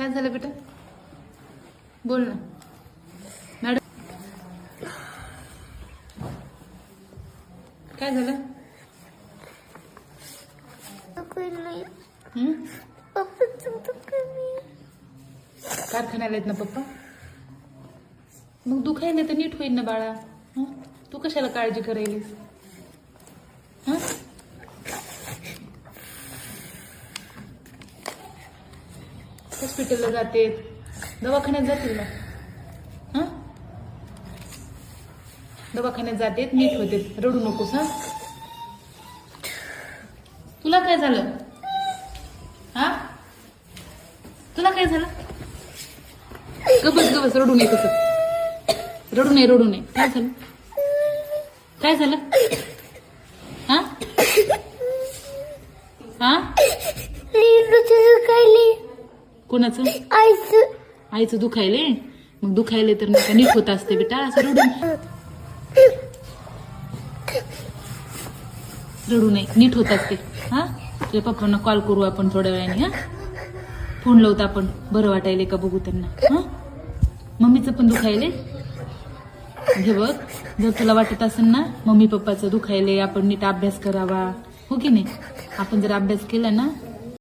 काय झालं बेटा? बोल ना मॅडम. काय झालं? कारखान्याला आहेत ना पप्पा. मग दुखायला तर नीट होईल ना बाळा. तू कशाला काळजी करायलीस? हॉस्पिटलला जाते, दवाखान्यात जातील ना. दवाखान्यात जाते, नीट होते. रडू नकोस. तुला काय झालं? तुला काय झालं? गबस गबस, रडू नये. कसं रडू नये. काय झालं? काय झालं? कोणाचं? आईचं दुखायले. मग दुखायले तर नका नीट होत असते बेटा. असं रडू नये, नीट होत असते. तुझ्या पप्पांना कॉल करू आपण थोड्या वेळाने. फोन लावतो आपण, बरं वाटायले का बघू त्यांना. मम्मीचं पण दुखायले. हे बघ, जर तुला वाटत असेल ना मम्मी पप्पाचं दुखायले, आपण नीट अभ्यास करावा, हो की नाही? आपण जर अभ्यास केला ना